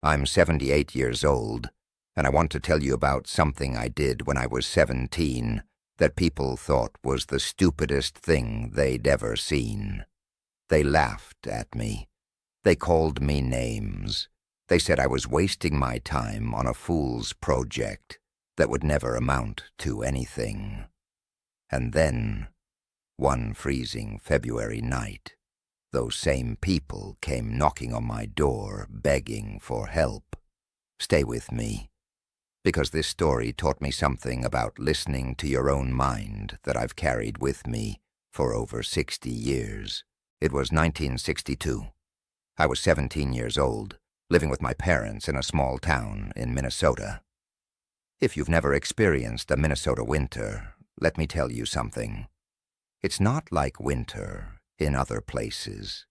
I'm 78 years old, and I want to tell you about something I did when I was 17 that people thought was the stupidest thing they'd ever seen. They laughed at me. They called me names. They said I was wasting my time on a fool's project that would never amount to anything. And then, one freezing February night, those same people came knocking on my door, begging for help. Stay with me, because this story taught me something about listening to your own mind that I've carried with me for over 60 years. It was 1962. I was 17 years old, living with my parents in a small town in Minnesota. If you've never experienced a Minnesota winter, let me tell you something. It's not like winter in other places.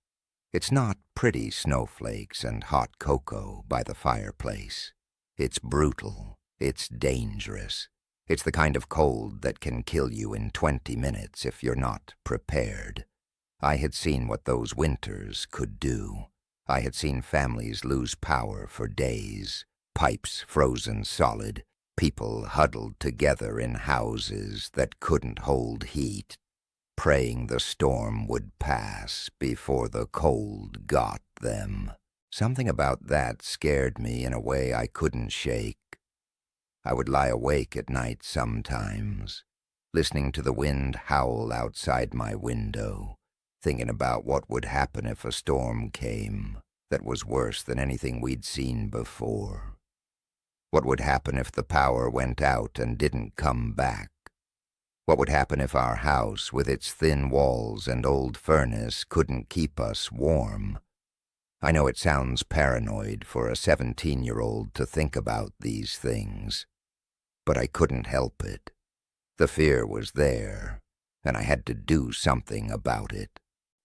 It's not pretty snowflakes and hot cocoa by the fireplace. It's brutal. It's dangerous. It's the kind of cold that can kill you in 20 minutes if you're not prepared. I had seen what those winters could do. I had seen families lose power for days, pipes frozen solid, people huddled together in houses that couldn't hold heat, praying the storm would pass before the cold got them. Something about that scared me in a way I couldn't shake. I would lie awake at night sometimes, listening to the wind howl outside my window, thinking about what would happen if a storm came that was worse than anything we'd seen before. What would happen if the power went out and didn't come back? What would happen if our house, with its thin walls and old furnace, couldn't keep us warm? I know it sounds paranoid for a 17-year-old to think about these things, but I couldn't help it. The fear was there, and I had to do something about it.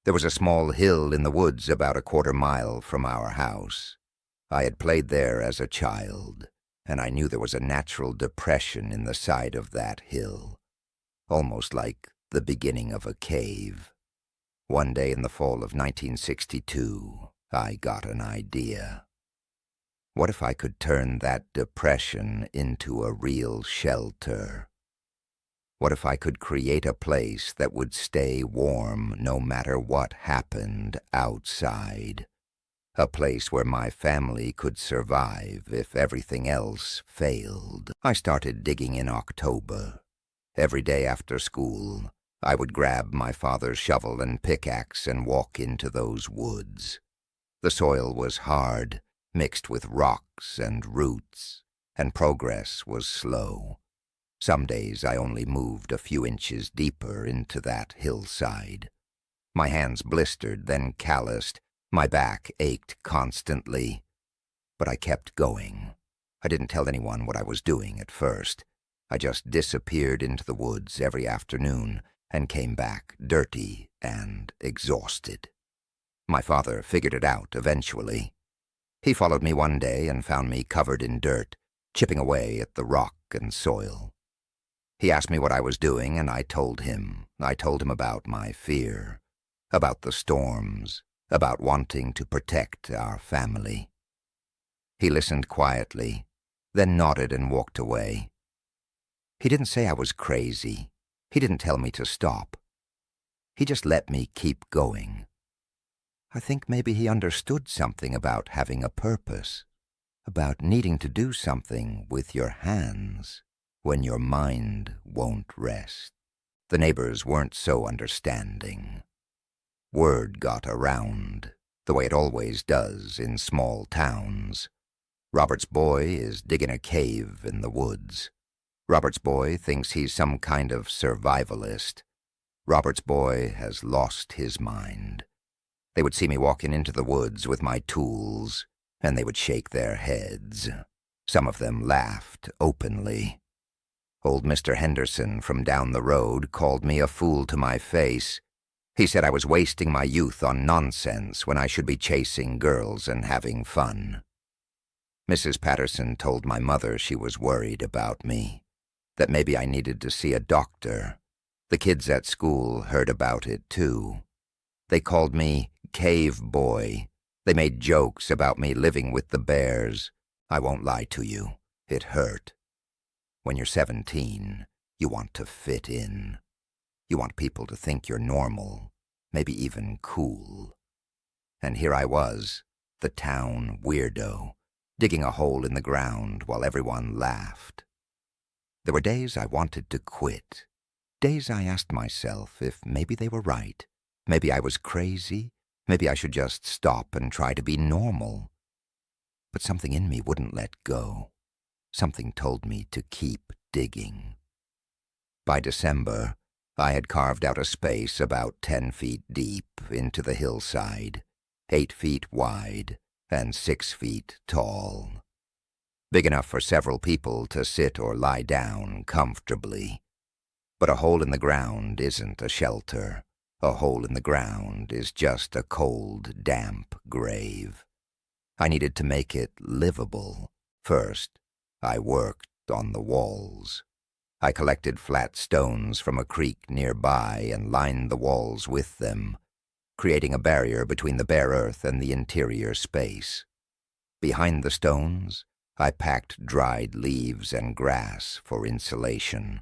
There was a small hill in the woods about a quarter mile from our house. I had played there as a child, and I knew there was a natural depression in the side of that hill, almost like the beginning of a cave. One day in the fall of 1962, I got an idea. What if I could turn that depression into a real shelter? What if I could create a place that would stay warm no matter what happened outside? A place where my family could survive if everything else failed. I started digging in October. Every day after school, I would grab my father's shovel and pickaxe and walk into those woods. The soil was hard, mixed with rocks and roots, and progress was slow. Some days I only moved a few inches deeper into that hillside. My hands blistered, then calloused. My back ached constantly. But I kept going. I didn't tell anyone what I was doing at first. I just disappeared into the woods every afternoon and came back dirty and exhausted. My father figured it out eventually. He followed me one day and found me covered in dirt, chipping away at the rock and soil. He asked me what I was doing, and I told him. I told him about my fear, about the storms, about wanting to protect our family. He listened quietly, then nodded and walked away. He didn't say I was crazy. He didn't tell me to stop. He just let me keep going. I think maybe he understood something about having a purpose, about needing to do something with your hands when your mind won't rest. The neighbors weren't so understanding. Word got around, the way it always does in small towns. Robert's boy is digging a cave in the woods. Robert's boy thinks he's some kind of survivalist. Robert's boy has lost his mind. They would see me walking into the woods with my tools, and they would shake their heads. Some of them laughed openly. Old Mr. Henderson from down the road called me a fool to my face. He said I was wasting my youth on nonsense when I should be chasing girls and having fun. Mrs. Patterson told my mother she was worried about me, that maybe I needed to see a doctor. The kids at school heard about it too. They called me Cave Boy, They made jokes about me living with the bears. I won't lie to you, it hurt. When you're 17, you want to fit in. You want people to think you're normal, maybe even cool. And here I was, the town weirdo, digging a hole in the ground while everyone laughed. There were days I wanted to quit, days I asked myself if maybe they were right, maybe I was crazy, maybe I should just stop and try to be normal. But something in me wouldn't let go. Something told me to keep digging. By December, I had carved out a space about 10 feet deep into the hillside, 8 feet wide and 6 feet tall. Big enough for several people to sit or lie down comfortably. But a hole in the ground isn't a shelter. A hole in the ground is just a cold, damp grave. I needed to make it livable. First, I worked on the walls. I collected flat stones from a creek nearby and lined the walls with them, creating a barrier between the bare earth and the interior space. Behind the stones, I packed dried leaves and grass for insulation.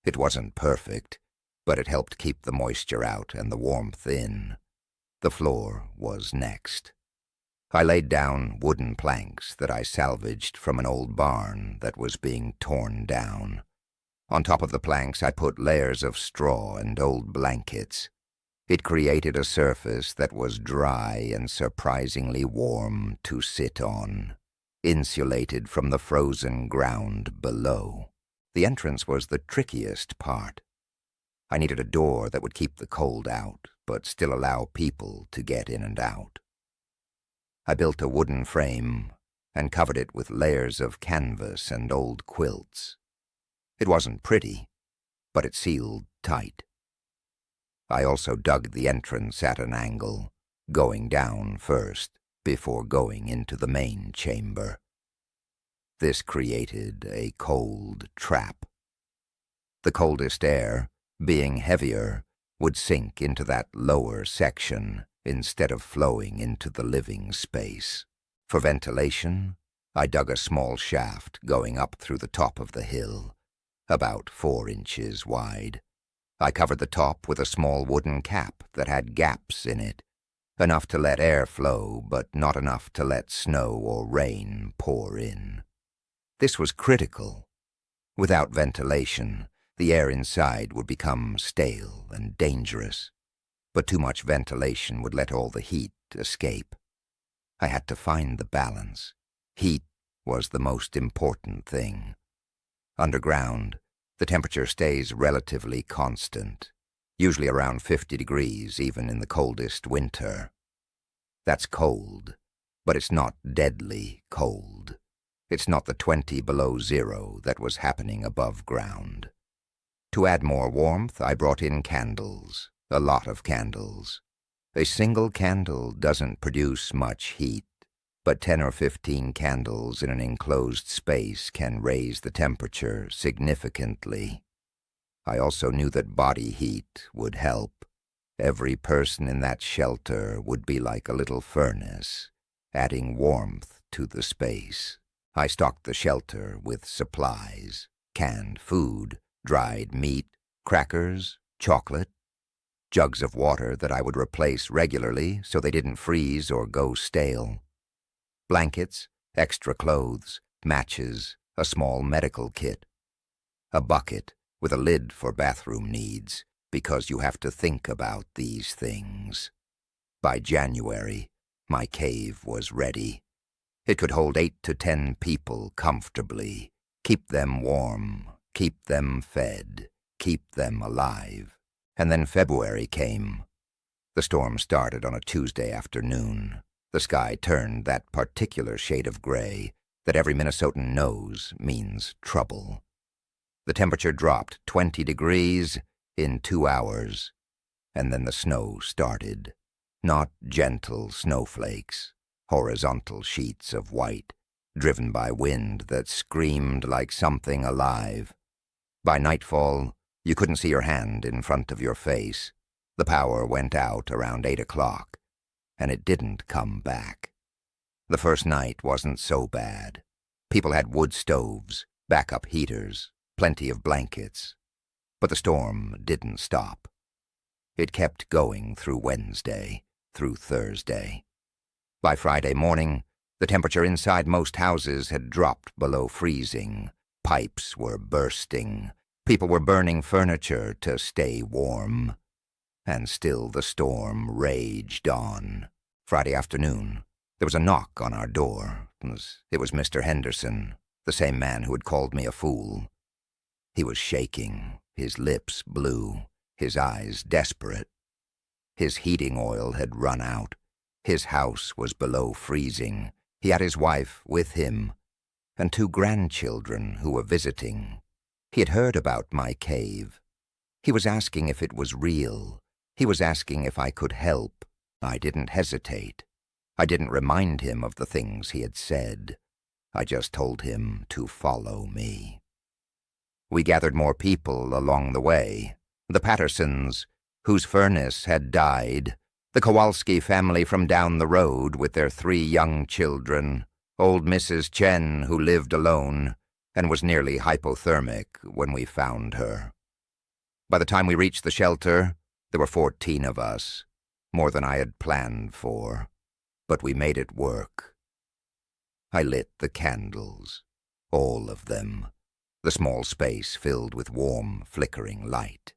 It wasn't perfect, but it helped keep the moisture out and the warmth in. The floor was next. I laid down wooden planks that I salvaged from an old barn that was being torn down. On top of the planks, I put layers of straw and old blankets. It created a surface that was dry and surprisingly warm to sit on, insulated from the frozen ground below. The entrance was the trickiest part. I needed a door that would keep the cold out, but still allow people to get in and out. I built a wooden frame and covered it with layers of canvas and old quilts. It wasn't pretty, but it sealed tight. I also dug the entrance at an angle, going down first before going into the main chamber. This created a cold trap. The coldest air, being heavier, would sink into that lower section instead of flowing into the living space. For ventilation, I dug a small shaft going up through the top of the hill, about 4 inches wide. I covered the top with a small wooden cap that had gaps in it, enough to let air flow, but not enough to let snow or rain pour in. This was critical. Without ventilation, the air inside would become stale and dangerous, but too much ventilation would let all the heat escape. I had to find the balance. Heat was the most important thing. Underground, the temperature stays relatively constant, usually around 50 degrees even in the coldest winter. That's cold, but it's not deadly cold. It's not the 20 below zero that was happening above ground. To add more warmth, I brought in candles, a lot of candles. A single candle doesn't produce much heat, but 10 or 15 candles in an enclosed space can raise the temperature significantly. I also knew that body heat would help. Every person in that shelter would be like a little furnace, adding warmth to the space. I stocked the shelter with supplies, canned food, dried meat, crackers, chocolate, jugs of water that I would replace regularly so they didn't freeze or go stale, blankets, extra clothes, matches, a small medical kit, a bucket with a lid for bathroom needs, because you have to think about these things. By January, my cave was ready. It could hold 8 to 10 people comfortably, keep them warm, keep them fed, keep them alive. And then February came. The storm started on a Tuesday afternoon. The sky turned that particular shade of gray that every Minnesotan knows means trouble. The temperature dropped 20 degrees in 2 hours, and then the snow started. Not gentle snowflakes, horizontal sheets of white, driven by wind that screamed like something alive. By nightfall, you couldn't see your hand in front of your face. The power went out around 8 o'clock, and it didn't come back. The first night wasn't so bad. People had wood stoves, backup heaters, plenty of blankets. But the storm didn't stop. It kept going through Wednesday, through Thursday. By Friday morning, the temperature inside most houses had dropped below freezing. Pipes were bursting. People were burning furniture to stay warm. And still the storm raged on. Friday afternoon, there was a knock on our door. It was Mr. Henderson, the same man who had called me a fool. He was shaking, his lips blue, his eyes desperate. His heating oil had run out. His house was below freezing. He had his wife with him, and 2 grandchildren who were visiting. He had heard about my cave. He was asking if it was real. He was asking if I could help. I didn't hesitate. I didn't remind him of the things he had said. I just told him to follow me. We gathered more people along the way. The Pattersons, whose furnace had died, the Kowalski family from down the road with their 3 young children, old Mrs. Chen, who lived alone and was nearly hypothermic when we found her. By the time we reached the shelter, there were 14 of us, more than I had planned for, but we made it work. I lit the candles, all of them, the small space filled with warm, flickering light.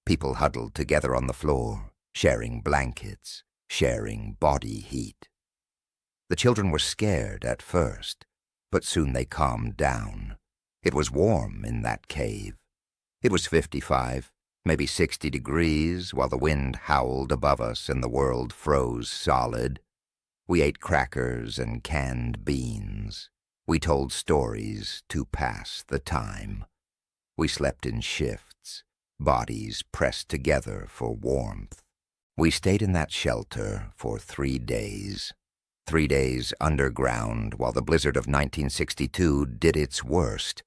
People huddled together on the floor, sharing blankets, sharing body heat. The children were scared at first, but soon they calmed down. It was warm in that cave. It was 55, maybe 60 degrees, while the wind howled above us and the world froze solid. We ate crackers and canned beans. We told stories to pass the time. We slept in shifts, bodies pressed together for warmth. We stayed in that shelter for 3 days. 3 days underground while the blizzard of 1962 did its worst.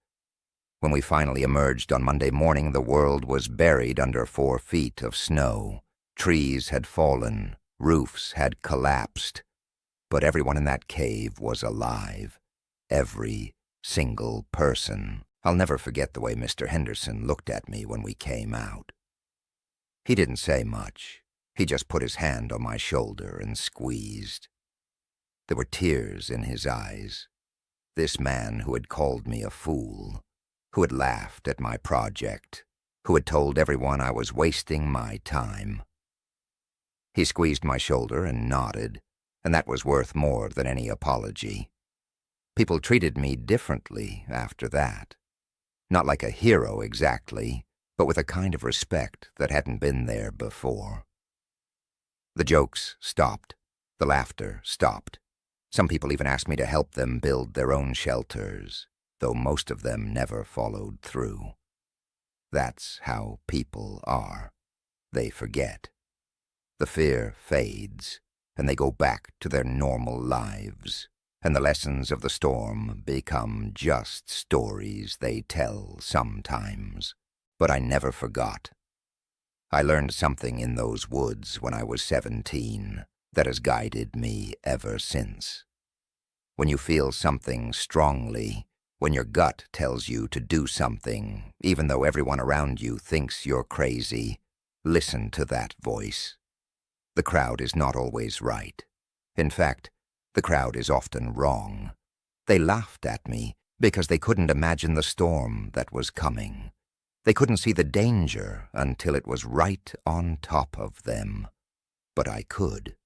When we finally emerged on Monday morning, the world was buried under 4 feet of snow. Trees had fallen, roofs had collapsed. But everyone in that cave was alive. Every single person. I'll never forget the way Mr. Henderson looked at me when we came out. He didn't say much. He just put his hand on my shoulder and squeezed. There were tears in his eyes. This man who had called me a fool, who had laughed at my project, who had told everyone I was wasting my time. He squeezed my shoulder and nodded, and that was worth more than any apology. People treated me differently after that. Not like a hero exactly, but with a kind of respect that hadn't been there before. The jokes stopped. The laughter stopped. Some people even asked me to help them build their own shelters, though most of them never followed through. That's how people are. They forget. The fear fades, and they go back to their normal lives, and the lessons of the storm become just stories they tell sometimes. But I never forgot. I learned something in those woods when I was 17 that has guided me ever since. When you feel something strongly, when your gut tells you to do something, even though everyone around you thinks you're crazy, listen to that voice. The crowd is not always right. In fact, the crowd is often wrong. They laughed at me because they couldn't imagine the storm that was coming. They couldn't see the danger until it was right on top of them. But I could.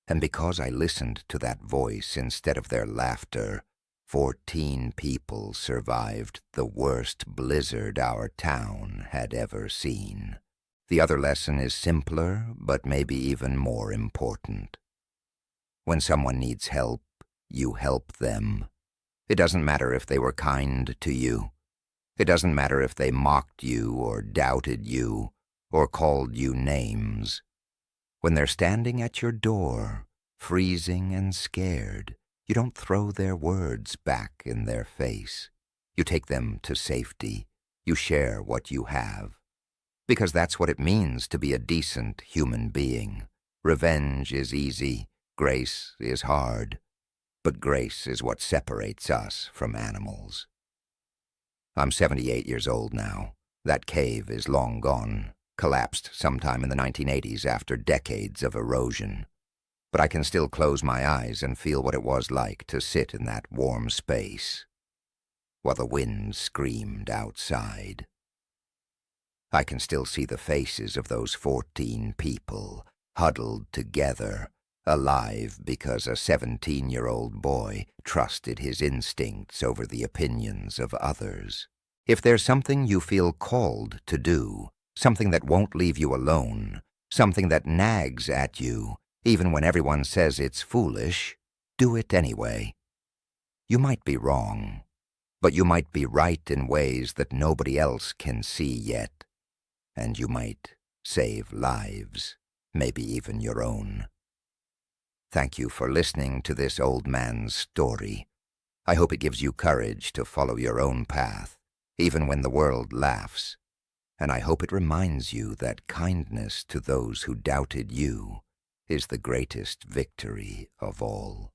And because I listened to that voice instead of their laughter, 14 people survived the worst blizzard our town had ever seen. The other lesson is simpler, but maybe even more important. When someone needs help, you help them. It doesn't matter if they were kind to you. It doesn't matter if they mocked you or doubted you or called you names. When they're standing at your door, freezing and scared, you don't throw their words back in their face. You take them to safety. You share what you have. Because that's what it means to be a decent human being. Revenge is easy. Grace is hard, but grace is what separates us from animals. I'm 78 years old now. That cave is long gone, collapsed sometime in the 1980s after decades of erosion. But I can still close my eyes and feel what it was like to sit in that warm space while the wind screamed outside. I can still see the faces of those 14 people, huddled together, alive because a 17-year-old boy trusted his instincts over the opinions of others. If there's something you feel called to do, something that won't leave you alone, something that nags at you, even when everyone says it's foolish, do it anyway. You might be wrong, but you might be right in ways that nobody else can see yet, and you might save lives, maybe even your own. Thank you for listening to this old man's story. I hope it gives you courage to follow your own path, even when the world laughs, and I hope it reminds you that kindness to those who doubted you is the greatest victory of all.